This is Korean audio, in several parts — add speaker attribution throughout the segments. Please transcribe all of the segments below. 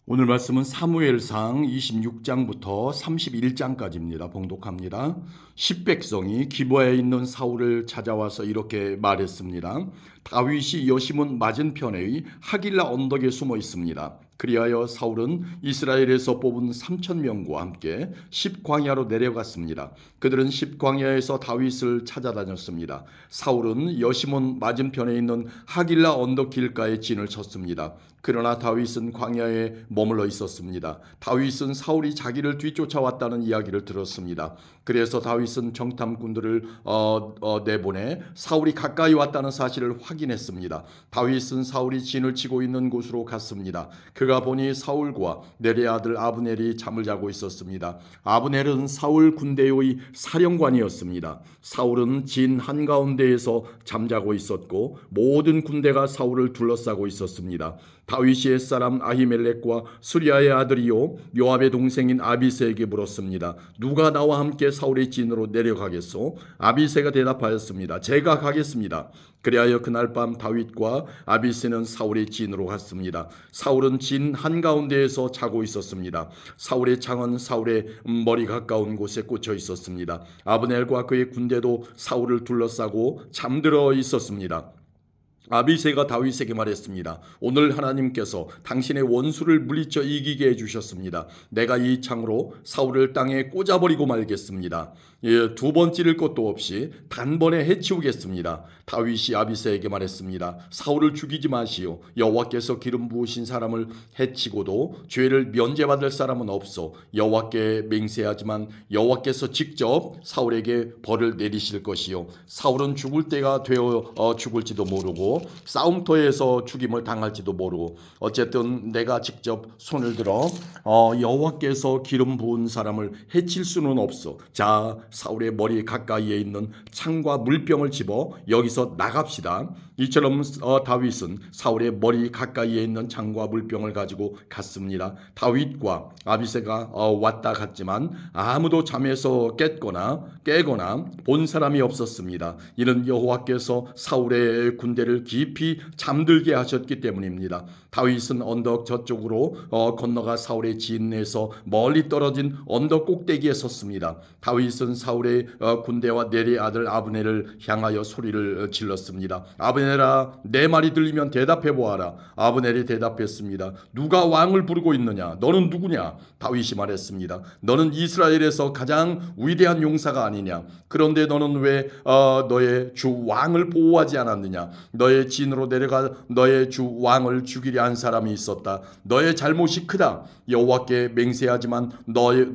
Speaker 1: 오늘 말씀은 사무엘상 26장부터 31장까지입니다. 봉독합니다. 10백성이 기브아에 있는 사울을 찾아와서 이렇게 말했습니다. 다윗이 여시몬 맞은편의 하길라 언덕에 숨어 있습니다. 그리하여 사울은 이스라엘에서 뽑은 3,000명과 함께 십광야로 내려갔습니다. 그들은 십광야에서 다윗을 찾아다녔습니다. 사울은 여시몬 맞은편에 있는 하길라 언덕 길가에 진을 쳤습니다. 그러나 다윗은 광야에 머물러 있었습니다. 다윗은 사울이 자기를 뒤쫓아왔다는 이야기를 들었습니다. 그래서 다윗은 정탐꾼들을 내보내 사울이 가까이 왔다는 사실을 확인했습니다. 다윗은 사울이 진을 치고 있는 곳으로 갔습니다. 그가 보니 사울과 넬의 아들 아브넬이 잠을 자고 있었습니다. 아브넬은 사울 군대의 사령관이었습니다. 사울은 진 한가운데에서 잠자고 있었고 모든 군대가 사울을 둘러싸고 있었습니다. 다윗이 옛사람 아히멜렉과 수리아의 아들이요 요압의 동생인 아비새에게 물었습니다. 누가 나와 함께 사울의 진으로 내려가겠소? 아비새가 대답하였습니다. 제가 가겠습니다. 그리하여 그날 밤 다윗과 아비새는 사울의 진으로 갔습니다. 사울은 진 한가운데에서 자고 있었습니다. 사울의 창은 사울의 머리 가까운 곳에 꽂혀 있었습니다. 아브넬과 그의 군대도 사울을 둘러싸고 잠들어 있었습니다. 아비새가 다윗에게 말했습니다. 오늘 하나님께서 당신의 원수를 물리쳐 이기게 해주셨습니다. 내가 이 창으로 사울을 땅에 꽂아버리고 말겠습니다. 두 번 찌를 것도 없이 단번에 해치우겠습니다. 다윗이 아비새에게 말했습니다. 사울을 죽이지 마시오. 여호와께서 기름 부으신 사람을 해치고도 죄를 면제받을 사람은 없어. 여호와께 맹세하지만 여호와께서 직접 사울에게 벌을 내리실 것이요. 사울은 죽을 때가 되어 죽을지도 모르고 싸움터에서 죽임을 당할지도 모르고 어쨌든 내가 직접 손을 들어 여호와께서 기름 부은 사람을 해칠 수는 없어. 자, 사울의 머리 가까이에 있는 창과 물병을 집어 여기서 나갑시다. 이처럼 다윗은 사울의 머리 가까이에 있는 창과 물병을 가지고 갔습니다. 다윗과 아비새가 왔다 갔지만 아무도 잠에서 깨거나 본 사람이 없었습니다. 이는 여호와께서 사울의 군대를 깊이 잠들게 하셨기 때문입니다. 다윗은 언덕 저쪽으로 건너가 사울의 진에서 멀리 떨어진 언덕 꼭대기에 섰습니다. 다윗은 사울의 군대와 넬의 아들 아브넬을 향하여 소리를 질렀습니다. 아브넬아, 내 말이 들리면 대답해 보아라. 아브넬이 대답했습니다. 누가 왕을 부르고 있느냐? 너는 누구냐? 다윗이 말했습니다. 너는 이스라엘에서 가장 위대한 용사가 아니냐? 그런데 너는 왜 너의 주 왕을 보호하지 않았느냐? 너의 진으로 내려가 너의 주 왕을 죽이려 한 사람이 있었다. 너의 잘못이 크다. 여호와께 맹세하지만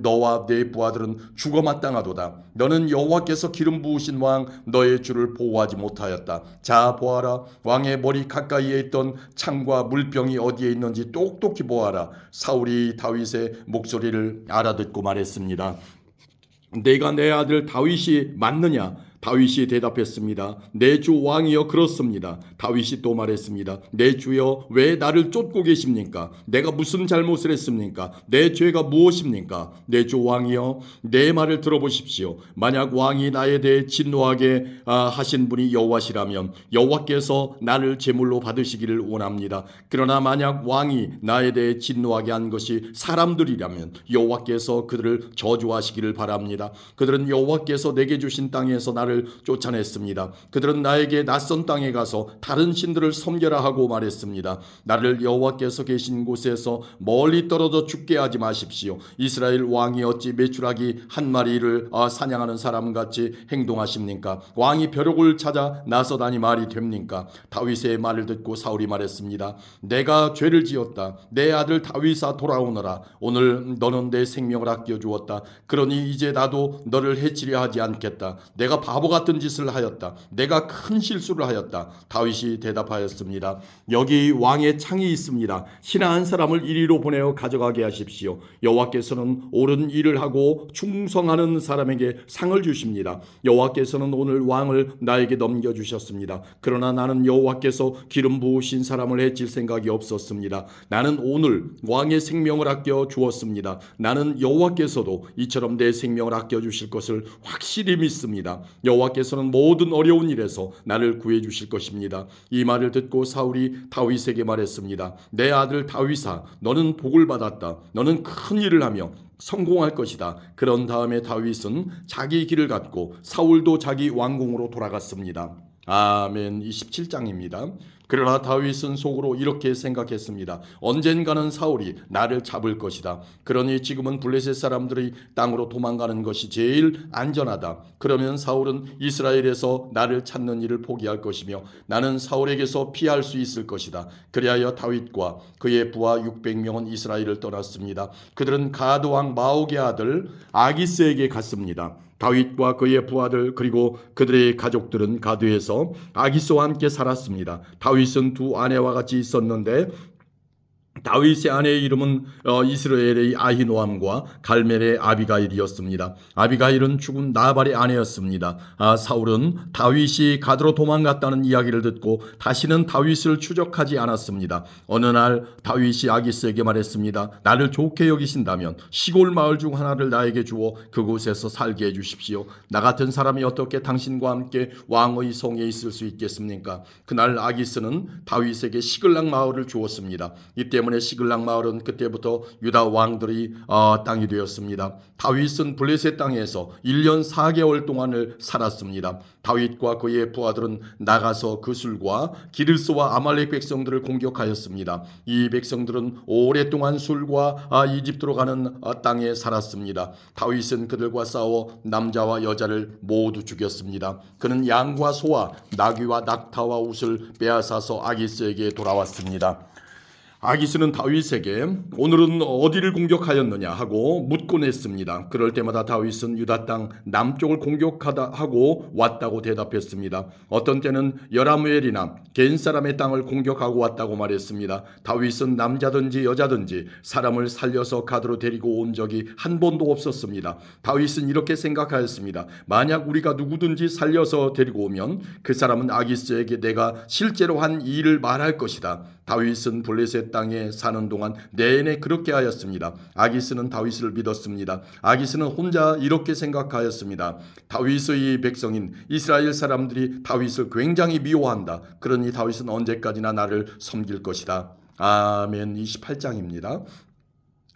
Speaker 1: 너와 네 부하들은 죽어 마땅하도다. 너는 여호와께서 기름 부으신 왕 너의 주를 보호하지 못하였다. 자, 보아라. 왕의 머리 가까이에 있던 창과 물병이 어디에 있는지 똑똑히 보아라. 사울이 다윗의 목소리를 알아듣고 말했습니다. 내가 내 아들 다윗이 맞느냐? 다윗이 대답했습니다. 내 주 왕이여 그렇습니다. 다윗이 또 말했습니다. 내 주여 왜 나를 쫓고 계십니까? 내가 무슨 잘못을 했습니까? 내 죄가 무엇입니까? 내 주 왕이여 내 말을 들어보십시오. 만약 왕이 나에 대해 진노하게 하신 분이 여호와시라면 여호와께서 나를 제물로 받으시기를 원합니다. 그러나 만약 왕이 나에 대해 진노하게 한 것이 사람들이라면 여호와께서 그들을 저주하시기를 바랍니다. 그들은 여호와께서 내게 주신 땅에서 나를 쫓아냈습니다. 그들은 나에게 낯선 땅에 가서 다른 신들을 섬겨라 하고 말했습니다. 나를 여호와께서 계신 곳에서 멀리 떨어져 죽게 하지 마십시오. 이스라엘 왕이 어찌 메추라기 한 마리를 사냥하는 사람같이 행동하십니까? 왕이 벼룩을 찾아 나서다니 말이 됩니까? 다윗의 말을 듣고 사울이 말했습니다. 내가 죄를 지었다. 내 아들 다윗아 돌아오너라. 오늘 너는 내 생명을 아껴주었다. 그러니 이제 나도 너를 해치려 하지 않겠다. 내가 바보 같은 짓을 하였다. 내가 큰 실수를 하였다. 다윗이 대답하였습니다. 여기 왕의 창이 있습니다. 신하 한 사람을 이리로 보내어 가져가게 하십시오. 여호와께서는 옳은 일을 하고 충성하는 사람에게 상을 주십니다. 여호와께서는 오늘 왕을 나에게 넘겨주셨습니다. 그러나 나는 여호와께서 기름 부으신 사람을 해칠 생각이 없었습니다. 나는 오늘 왕의 생명을 아껴 주었습니다. 나는 여호와께서도 이처럼 내 생명을 아껴 주실 것을 확실히 믿습니다. 여호와께서는 모든 어려운 일에서 나를 구해 주실 것입니다. 이 말을 듣고 사울이 다윗에게 말했습니다. 내 아들 다윗아, 너는 복을 받았다. 너는 큰 일을 하며 성공할 것이다. 그런 다음에 다윗은 자기 길을 갔고 사울도 자기 왕궁으로 돌아갔습니다. 아멘. 27장입니다. 그러나 다윗은 속으로 이렇게 생각했습니다. 언젠가는 사울이 나를 잡을 것이다. 그러니 지금은 블레셋 사람들이 땅으로 도망가는 것이 제일 안전하다. 그러면 사울은 이스라엘에서 나를 찾는 일을 포기할 것이며 나는 사울에게서 피할 수 있을 것이다. 그리하여 다윗과 그의 부하 600명은 이스라엘을 떠났습니다. 그들은 가드 왕 마옥의 아들 아기스에게 갔습니다. 다윗과 그의 부하들 그리고 그들의 가족들은 가드에서 아기스와 함께 살았습니다. 다윗은 두 아내와 같이 있었는데 다윗의 아내의 이름은 이스라엘의 아히노암과 갈멜의 아비가일이었습니다. 아비가일은 죽은 나발의 아내였습니다. 사울은 다윗이 가드로 도망갔다는 이야기를 듣고 다시는 다윗을 추적하지 않았습니다. 어느 날 다윗이 아기스에게 말했습니다. 나를 좋게 여기신다면 시골 마을 중 하나를 나에게 주어 그곳에서 살게 해주십시오. 나 같은 사람이 어떻게 당신과 함께 왕의 성에 있을 수 있겠습니까? 그날 아기스는 다윗에게 시글락 마을을 주었습니다. 이 때문에 시글락 마을은 그때부터 유다 왕들의 땅이 되었습니다. 다윗은 블레셋 땅에서 1년 4개월 동안을 살았습니다. 다윗과 그의 부하들은 나가서 그술과 기르스와 아말렉 백성들을 공격하였습니다. 이 백성들은 오랫동안 술과 이집트로 가는 땅에 살았습니다. 다윗은 그들과 싸워 남자와 여자를 모두 죽였습니다. 그는 양과 소와 나귀와 낙타와 옷을 빼앗아서 아기스에게 돌아왔습니다. 아기스는 다윗에게 오늘은 어디를 공격하였느냐 하고 묻곤 했습니다. 그럴 때마다 다윗은 유다 땅 남쪽을 공격하다 하고 왔다고 대답했습니다. 어떤 때는 여라무엘이나 겐 사람의 땅을 공격하고 왔다고 말했습니다. 다윗은 남자든지 여자든지 사람을 살려서 가드로 데리고 온 적이 한 번도 없었습니다. 다윗은 이렇게 생각하였습니다. 만약 우리가 누구든지 살려서 데리고 오면 그 사람은 아기스에게 내가 실제로 한 일을 말할 것이다. 다윗은 블레셋 땅에 사는 동안 내내 그렇게 하였습니다. 아기스는 다윗을 믿었습니다. 아기스는 혼자 이렇게 생각하였습니다. 다윗의 백성인 이스라엘 사람들이 다윗을 굉장히 미워한다. 그러니 다윗은 언제까지나 나를 섬길 것이다. 아멘. 28장입니다.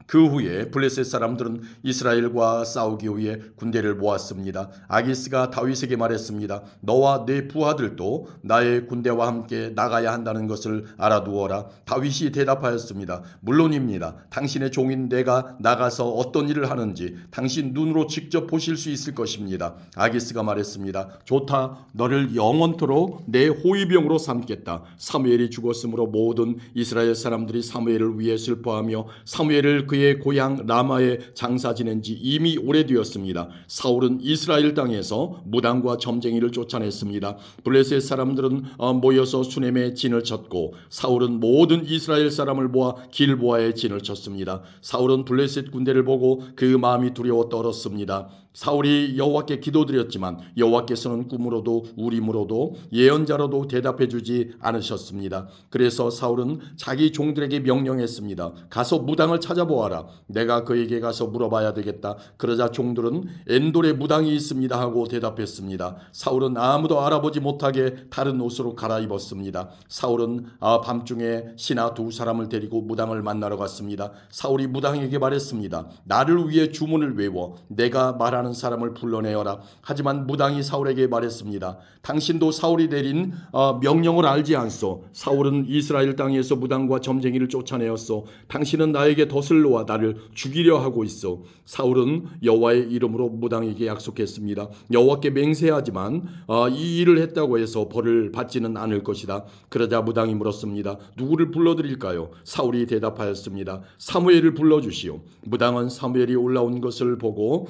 Speaker 1: 그 후에 블레셋 사람들은 이스라엘과 싸우기 위해 군대를 모았습니다. 아기스가 다윗에게 말했습니다. 너와 네 부하들도 나의 군대와 함께 나가야 한다는 것을 알아두어라. 다윗이 대답하였습니다. 물론입니다. 당신의 종인 내가 나가서 어떤 일을 하는지 당신 눈으로 직접 보실 수 있을 것입니다. 아기스가 말했습니다. 좋다. 너를 영원토록 내 호위병으로 삼겠다. 사무엘이 죽었으므로 모든 이스라엘 사람들이 사무엘을 위해 슬퍼하며 사무엘을 그의 고향 라마에 장사 지낸 지 이미 오래되었습니다. 사울은 이스라엘 땅에서 무당과 점쟁이를 쫓아냈습니다. 블레셋 사람들은 모여서 수넴에 진을 쳤고 사울은 모든 이스라엘 사람을 모아 길보아에 진을 쳤습니다. 사울은 블레셋 군대를 보고 그 마음이 두려워 떨었습니다. 사울이 여호와께 기도드렸지만 여호와께서는 꿈으로도 우림으로도 예언자로도 대답해 주지 않으셨습니다. 그래서 사울은 자기 종들에게 명령했습니다. 가서 무당을 찾아보아라. 내가 그에게 가서 물어봐야 되겠다. 그러자 종들은 엔돌에 무당이 있습니다 하고 대답했습니다. 사울은 아무도 알아보지 못하게 다른 옷으로 갈아입었습니다. 사울은 밤중에 신하 두 사람을 데리고 무당을 만나러 갔습니다. 사울이 무당에게 말했습니다. 나를 위해 주문을 외워 내가 말하는 사람을 불러내어라. 하지만 무당이 사울에게 말했습니다. 당신도 사울이 내린 명령을 알지 않소. 사울은 이스라엘 땅에서 무당과 점쟁이를 쫓아내었소. 당신은 나에게 덫을 놓아 나를 죽이려 하고 있어. 사울은 여호와의 이름으로 무당에게 약속했습니다. 여호와께 맹세하지만 이 일을 했다고 해서 벌을 받지는 않을 것이다. 그러자 무당이 물었습니다. 누구를 불러드릴까요? 사울이 대답하였습니다. 사무엘을 불러주시오. 무당은 사무엘이 올라온 것을 보고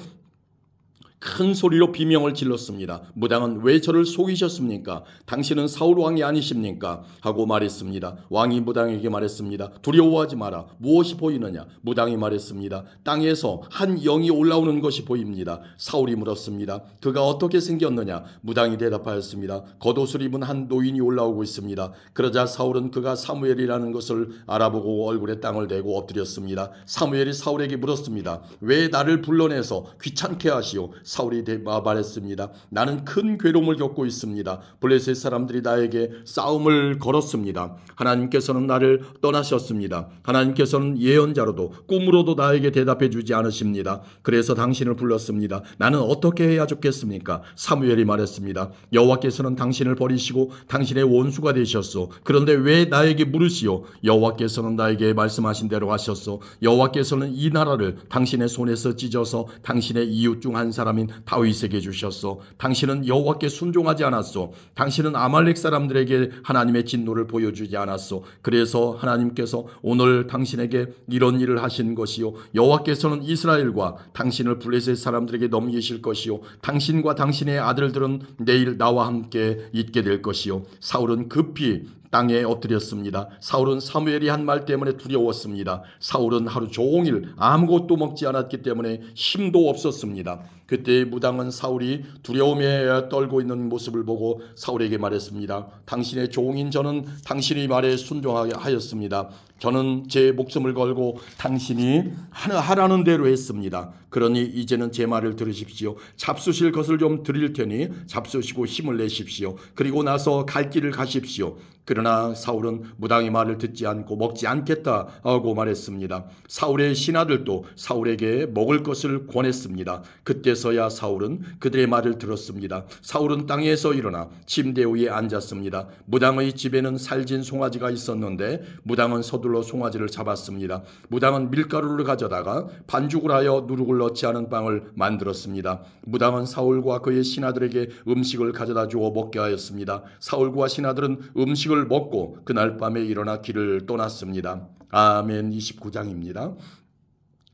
Speaker 1: 큰 소리로 비명을 질렀습니다. 무당은 왜 저를 속이셨습니까? 당신은 사울 왕이 아니십니까? 하고 말했습니다. 왕이 무당에게 말했습니다. 두려워하지 마라. 무엇이 보이느냐? 무당이 말했습니다. 땅에서 한 영이 올라오는 것이 보입니다. 사울이 물었습니다. 그가 어떻게 생겼느냐? 무당이 대답하였습니다. 겉옷을 입은 한 노인이 올라오고 있습니다. 그러자 사울은 그가 사무엘이라는 것을 알아보고 얼굴에 땅을 대고 엎드렸습니다. 사무엘이 사울에게 물었습니다. 왜 나를 불러내서 귀찮게 하시오? 사울이 말했습니다. 나는 큰 괴로움을 겪고 있습니다. 블레셋 사람들이 나에게 싸움을 걸었습니다. 하나님께서는 나를 떠나셨습니다. 하나님께서는 예언자로도 꿈으로도 나에게 대답해 주지 않으십니다. 그래서 당신을 불렀습니다. 나는 어떻게 해야 좋겠습니까? 사무엘이 말했습니다. 여호와께서는 당신을 버리시고 당신의 원수가 되셨소. 그런데 왜 나에게 물으시오? 여호와께서는 나에게 말씀하신 대로 하셨소. 여호와께서는 이 나라를 당신의 손에서 찢어서 당신의 이웃 중 한 사람인 다윗에게 주셨소. 당신은 여호와께 순종하지 않았소. 당신은 아말렉 사람들에게 하나님의 진노를 보여주지 않았소. 그래서 하나님께서 오늘 당신에게 이런 일을 하신 것이요, 여호와께서는 이스라엘과 당신을 블레셋 사람들에게 넘기실 것이요, 당신과 당신의 아들들은 내일 나와 함께 있게 될 것이요. 사울은 급히 땅에 엎드렸습니다. 사울은 사무엘이 한 말 때문에 두려웠습니다. 사울은 하루 종일 아무것도 먹지 않았기 때문에 힘도 없었습니다. 그때 무당은 사울이 두려움에 떨고 있는 모습을 보고 사울에게 말했습니다. 당신의 종인 저는 당신의 말에 순종하게 하였습니다. 저는 제 목숨을 걸고 당신이 하라는 대로 했습니다. 그러니 이제는 제 말을 들으십시오. 잡수실 것을 좀 드릴 테니 잡수시고 힘을 내십시오. 그리고 나서 갈 길을 가십시오. 그러나 사울은 무당의 말을 듣지 않고 먹지 않겠다고 말했습니다. 사울의 신하들도 사울에게 먹을 것을 권했습니다. 그때서야 사울은 그들의 말을 들었습니다. 사울은 땅에서 일어나 침대 위에 앉았습니다. 무당의 집에는 살진 송아지가 있었는데 무당은 서둘러 송아지를 잡았습니다. 무당은 밀가루를 가져다가 반죽을 하여 누룩을 넣지 않은 빵을 만들었습니다. 무당은 사울과 그의 신하들에게 음식을 가져다 주어 먹게 하였습니다. 사울과 신하들은 음식을 먹고 그날 밤에 일어나 길을 떠났습니다. 아멘. 29장입니다.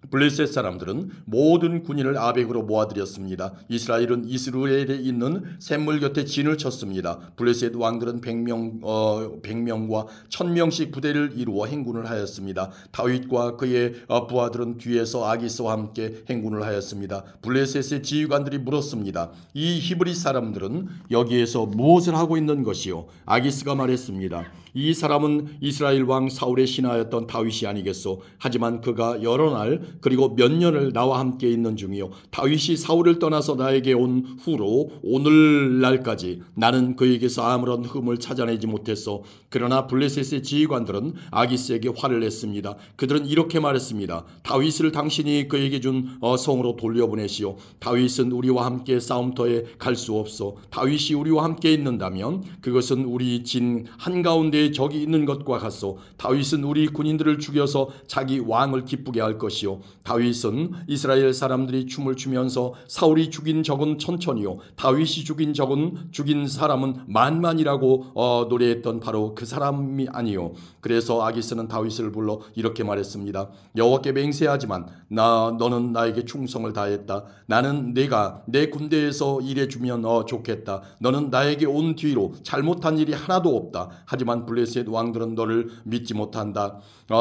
Speaker 1: 블레셋 사람들은 모든 군인을 아벡으로 모아들였습니다. 이스라엘은 이스라엘에 있는 샘물 곁에 진을 쳤습니다. 블레셋 왕들은 100명과 1000명씩 부대를 이루어 행군을 하였습니다. 다윗과 그의 부하들은 뒤에서 아기스와 함께 행군을 하였습니다. 블레셋의 지휘관들이 물었습니다. 이 히브리 사람들은 여기에서 무엇을 하고 있는 것이요? 아기스가 말했습니다. 이 사람은 이스라엘 왕 사울의 신하였던 다윗이 아니겠소? 하지만 그가 여러 날 그리고 몇 년을 나와 함께 있는 중이요, 다윗이 사울을 떠나서 나에게 온 후로 오늘날까지 나는 그에게서 아무런 흠을 찾아내지 못했소. 그러나 블레셋의 지휘관들은 아기스에게 화를 냈습니다. 그들은 이렇게 말했습니다. 다윗을 당신이 그에게 준 성으로 돌려보내시오. 다윗은 우리와 함께 싸움터에 갈 수 없소. 다윗이 우리와 함께 있는다면 그것은 우리 진 한가운데 적이 있는 것과 같소. 다윗은 우리 군인들을 죽여서 자기 왕을 기쁘게 할 것이요, 다윗은 이스라엘 사람들이 춤을 추면서 사울이 죽인 적은 천천히요, 다윗이 죽인 사람은 만만이라고 노래했던 바로 그 사람이 아니요. 그래서 아기스는 다윗을 불러 이렇게 말했습니다. 여호와께 맹세하지만 너는 나에게 충성을 다했다. 나는 내가 내 군대에서 일해주면 좋겠다. 너는 나에게 온 뒤로 잘못한 일이 하나도 없다. 하지만 블레셋 왕들은 너를 믿지 못한다.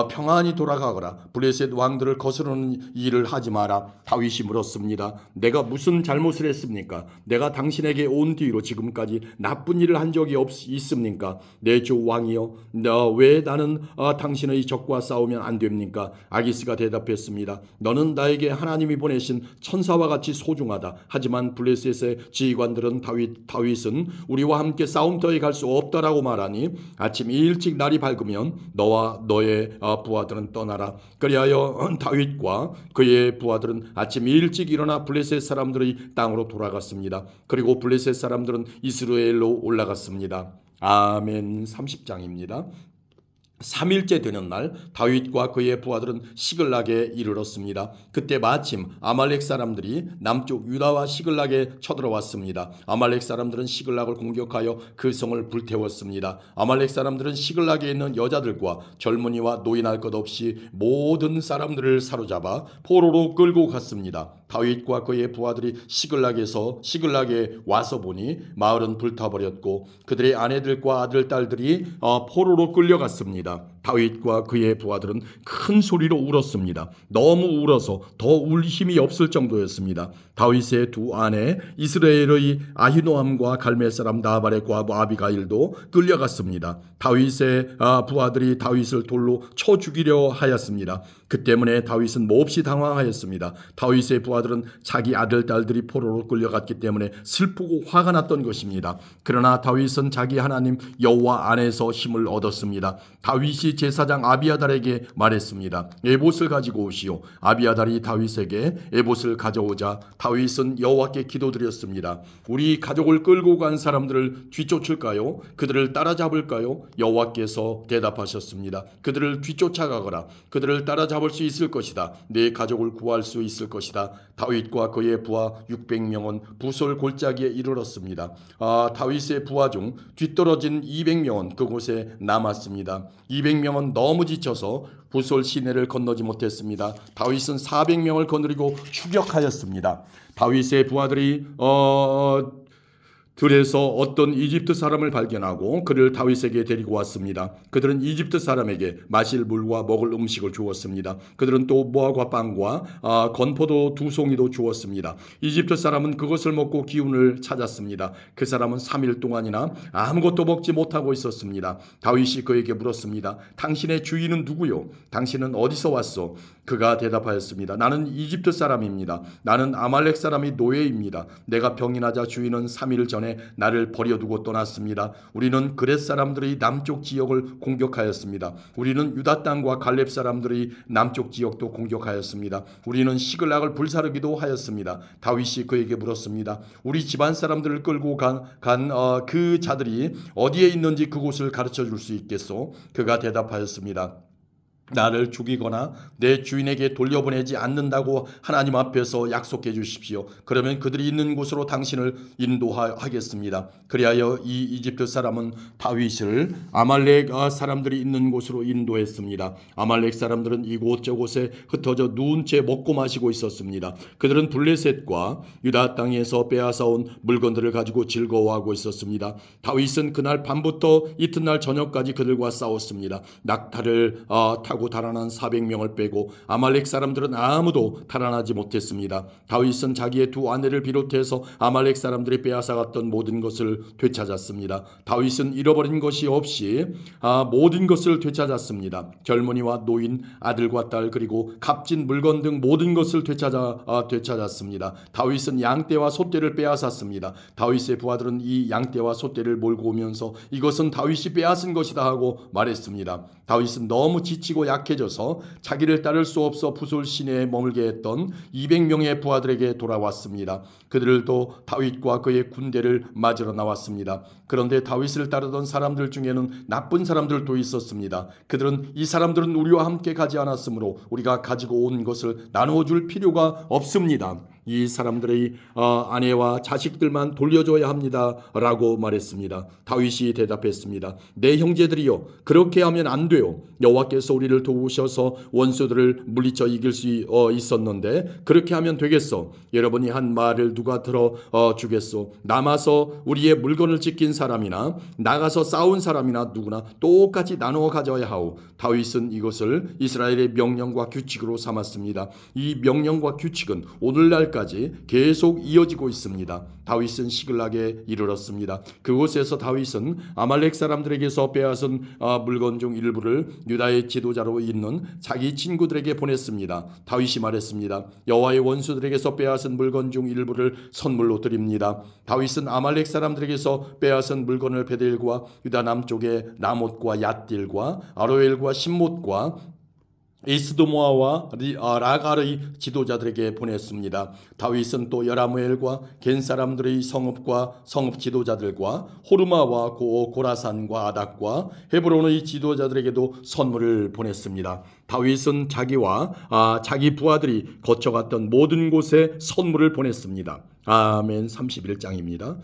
Speaker 1: 평안히 돌아가거라. 블레셋 왕들을 거스르는 일을 하지 마라. 다윗이 물었습니다. 내가 무슨 잘못을 했습니까? 내가 당신에게 온 뒤로 지금까지 나쁜 일을 한 적이 있습니까? 내 주 왕이여, 왜 나는 당신의 적과 싸우면 안 됩니까? 아기스가 대답했습니다. 너는 나에게 하나님이 보내신 천사와 같이 소중하다. 하지만 블레셋의 지휘관들은 다윗은 우리와 함께 싸움터에 갈 수 없다라고 말하니 아침 일찍 날이 밝으면 너와 너의 부하들은 떠나라. 그리하여 다윗과 그의 부하들은 아침 일찍 일어나 블레셋 사람들의 땅으로 돌아갔습니다. 그리고 블레셋 사람들은 이스라엘로 올라갔습니다. 아멘. 30장입니다. 3일째 되는 날 다윗과 그의 부하들은 시글락에 이르렀습니다. 그때 마침 아말렉 사람들이 남쪽 유다와 시글락에 쳐들어왔습니다. 아말렉 사람들은 시글락을 공격하여 그 성을 불태웠습니다. 아말렉 사람들은 시글락에 있는 여자들과 젊은이와 노인할 것 없이 모든 사람들을 사로잡아 포로로 끌고 갔습니다. 다윗과 그의 부하들이 시글락에 와서 보니 마을은 불타버렸고 그들의 아내들과 아들, 딸들이 포로로 끌려갔습니다. 다윗과 그의 부하들은 큰 소리로 울었습니다. 너무 울어서 더 울 힘이 없을 정도였습니다. 다윗의 두 아내 이스라엘의 아히노함과 갈멜 사람 나발의 과부 아비가일도 끌려갔습니다. 다윗의 부하들이 다윗을 돌로 쳐 죽이려 하였습니다. 그 때문에 다윗은 몹시 당황하였습니다. 다윗의 부하들은 자기 아들, 딸들이 포로로 끌려갔기 때문에 슬프고 화가 났던 것입니다. 그러나 다윗은 자기 하나님 여호와 안에서 힘을 얻었습니다. 다윗이 제사장 아비아달에게 말했습니다. 에봇을 가지고 오시오. 아비아달이 다윗에게 에봇을 가져오자 다윗은 여호와께 기도드렸습니다. 우리 가족을 끌고 간 사람들을 뒤쫓을까요? 그들을 따라잡을까요? 여호와께서 대답하셨습니다. 그들을 뒤쫓아가거라. 그들을 따라잡을 수 있을 것이다. 내 가족을 구할 수 있을 것이다. 다윗과 그의 부하 600명은 부솔 골짜기에 이르렀습니다. 다윗의 부하 중 뒤떨어진 200명은 그곳에 남았습니다. 200명은 너무 지쳐서 부솔 시내를 건너지 못했습니다. 다윗은 400명을 거느리고 추격하였습니다. 다윗의 부하들이 들에서 어떤 이집트 사람을 발견하고 그를 다윗에게 데리고 왔습니다. 그들은 이집트 사람에게 마실 물과 먹을 음식을 주었습니다. 그들은 또 무화과 빵과 건포도 2송이도 주었습니다. 이집트 사람은 그것을 먹고 기운을 찾았습니다. 그 사람은 3일 동안이나 아무것도 먹지 못하고 있었습니다. 다윗이 그에게 물었습니다. 당신의 주인은 누구요? 당신은 어디서 왔소? 그가 대답하였습니다. 나는 이집트 사람입니다. 나는 아말렉 사람이 노예입니다. 내가 병이 나자 주인은 3일 전에 나를 버려두고 떠났습니다. 우리는 그렛 사람들의 남쪽 지역을 공격하였습니다. 우리는 유다 땅과 갈렙 사람들의 남쪽 지역도 공격하였습니다. 우리는 시글락을 불사르기도 하였습니다. 다윗이 그에게 물었습니다. 우리 집안 사람들을 끌고 간 그 자들이 어디에 있는지 그곳을 가르쳐 줄 수 있겠소? 그가 대답하였습니다. 나를 죽이거나 내 주인에게 돌려보내지 않는다고 하나님 앞에서 약속해 주십시오. 그러면 그들이 있는 곳으로 당신을 인도하겠습니다. 그리하여 이 이집트 사람은 다윗을 아말렉 사람들이 있는 곳으로 인도했습니다. 아말렉 사람들은 이곳저곳에 흩어져 누운 채 먹고 마시고 있었습니다. 그들은 블레셋과 유다 땅에서 빼앗아온 물건들을 가지고 즐거워하고 있었습니다. 다윗은 그날 밤부터 이튿날 저녁까지 그들과 싸웠습니다. 낙타를 타고 달아난 400명을 빼고 아말렉 사람들은 아무도 달아나지 못했습니다. 다윗은 자기의 두 아내를 비롯해서 아말렉 사람들이 빼앗아갔던 모든 것을 되찾았습니다. 다윗은 잃어버린 것이 없이 모든 것을 되찾았습니다. 젊은이와 노인, 아들과 딸, 그리고 값진 물건 등 모든 것을 되찾았습니다. 다윗은 양떼와 소떼를 빼앗았습니다. 다윗의 부하들은 이 양떼와 소떼를 몰고 오면서 이것은 다윗이 빼앗은 것이다 하고 말했습니다. 다윗은 너무 지치고 약해져서 자기를 따를 수 없어 부솔 시내에 머물게 했던 200명의 부하들에게 돌아왔습니다. 그들도 다윗과 그의 군대를 맞으러 나왔습니다. 그런데 다윗을 따르던 사람들 중에는 나쁜 사람들도 있었습니다. 그들은 이 사람들은 우리와 함께 가지 않았으므로 우리가 가지고 온 것을 나누어 줄 필요가 없습니다. 이 사람들의 아내와 자식들만 돌려줘야 합니다 라고 말했습니다. 다윗이 대답했습니다. 내 형제들이여, 그렇게 하면 안 돼요. 여호와께서 우리를 도우셔서 원수들을 물리쳐 이길 수 있었는데 그렇게 하면 되겠어. 여러분이 한 말을 누가 들어 주겠소? 남아서 우리의 물건을 지킨 사람이나 나가서 싸운 사람이나 누구나 똑같이 나누어 가져야 하오. 다윗은 이것을 이스라엘의 명령과 규칙으로 삼았습니다. 이 명령과 규칙은 오늘날까지 계속 이어지고 있습니다. 다윗은 시글락에 이르렀습니다. 그곳에서 다윗은 아말렉 사람들에게서 빼앗은 물건 중 일부를 유다의 지도자로 있는 자기 친구들에게 보냈습니다. 다윗이 말했습니다. 여호와의 원수들에게서 빼앗은 물건 중 일부를 선물로 드립니다. 다윗은 아말렉 사람들에게서 빼앗은 물건을 베델과 유다 남쪽의 나못과 얏딜과 아로엘과 신못과 에스도모아와 라갈의 지도자들에게 보냈습니다. 다윗은 또 여라무엘과 겐 사람들의 성읍과 성읍 지도자들과 호르마와 고라산과 아닥과 헤브론의 지도자들에게도 선물을 보냈습니다. 다윗은 자기와 자기 부하들이 거쳐갔던 모든 곳에 선물을 보냈습니다. 아멘. 31장입니다.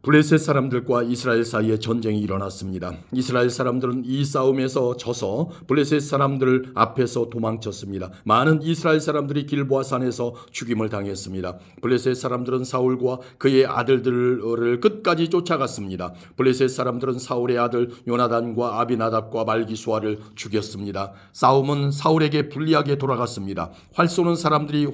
Speaker 1: 블레셋 사람들과 이스라엘 사이에 전쟁이 일어났습니다. 이스라엘 사람들은 이 싸움에서 져서 블레셋 사람들 앞에서 도망쳤습니다. 많은 이스라엘 사람들이 길보아 산에서 죽임을 당했습니다. 블레셋 사람들은 사울과 그의 아들들을 끝까지 쫓아갔습니다. 블레셋 사람들은 사울의 아들 요나단과 아비나답과 말기수아를 죽였습니다. 싸움은 사울에게 불리하게 돌아갔습니다. 활 쏘는 사람들의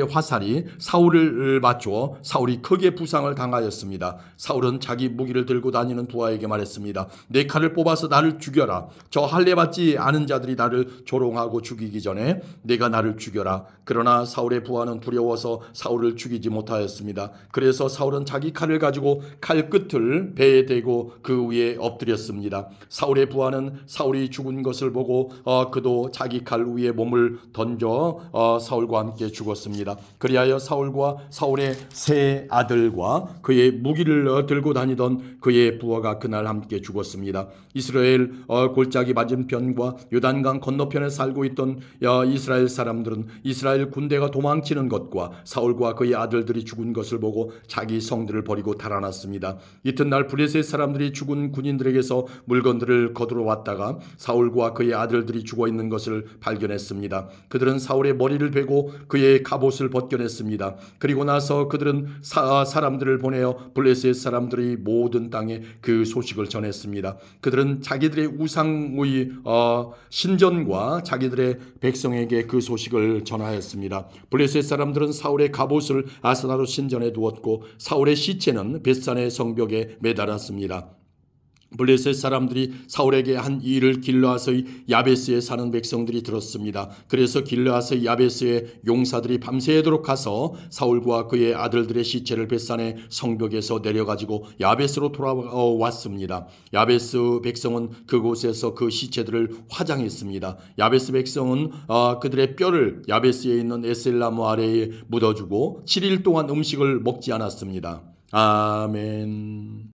Speaker 1: 화살이 사울을 맞추어 사울이 크게 부상을 당하였습니다. 사울은 자기 무기를 들고 다니는 부하에게 말했습니다. 내 칼을 뽑아서 나를 죽여라. 저 할례 받지 않은 자들이 나를 조롱하고 죽이기 전에 내가 나를 죽여라. 그러나 사울의 부하는 두려워서 사울을 죽이지 못하였습니다. 그래서 사울은 자기 칼을 가지고 칼 끝을 배에 대고 그 위에 엎드렸습니다. 사울의 부하는 사울이 죽은 것을 보고 그도 자기 칼 위에 몸을 던져 사울과 함께 죽었습니다. 그리하여 사울과 사울의 세 아들과 그의 무기를 들고 다니던 그의 부하가 그날 함께 죽었습니다. 이스라엘 골짜기 맞은편과 요단강 건너편에 살고 있던 이스라엘 사람들은 이스라엘 군대가 도망치는 것과 사울과 그의 아들들이 죽은 것을 보고 자기 성들을 버리고 달아났습니다. 이튿날 블레셋 사람들이 죽은 군인들에게서 물건들을 거두러 왔다가 사울과 그의 아들들이 죽어 있는 것을 발견했습니다. 그들은 사울의 머리를 베고 그의 갑옷을 벗겨냈습니다. 그리고 나서 그들은 사람들을 보내어 블레셋 사람들이 모든 땅에 그 소식을 전했습니다. 그들은 자기들의 우상의 신전과 자기들의 백성에게 그 소식을 전하였습니다. 블레셋 사람들은 사울의 갑옷을 아스나로 신전에 두었고 사울의 시체는 벳산의 성벽에 매달았습니다. 블레셋 사람들이 사울에게 한 일을 길르앗의 야베스에 사는 백성들이 들었습니다. 그래서 길르앗의 야베스의 용사들이 밤새도록 가서 사울과 그의 아들들의 시체를 벳산의 성벽에서 내려가지고 야베스로 돌아왔습니다. 야베스 백성은 그곳에서 그 시체들을 화장했습니다. 야베스 백성은 그들의 뼈를 야베스에 있는 에셀나무 아래에 묻어주고 7일 동안 음식을 먹지 않았습니다. 아멘.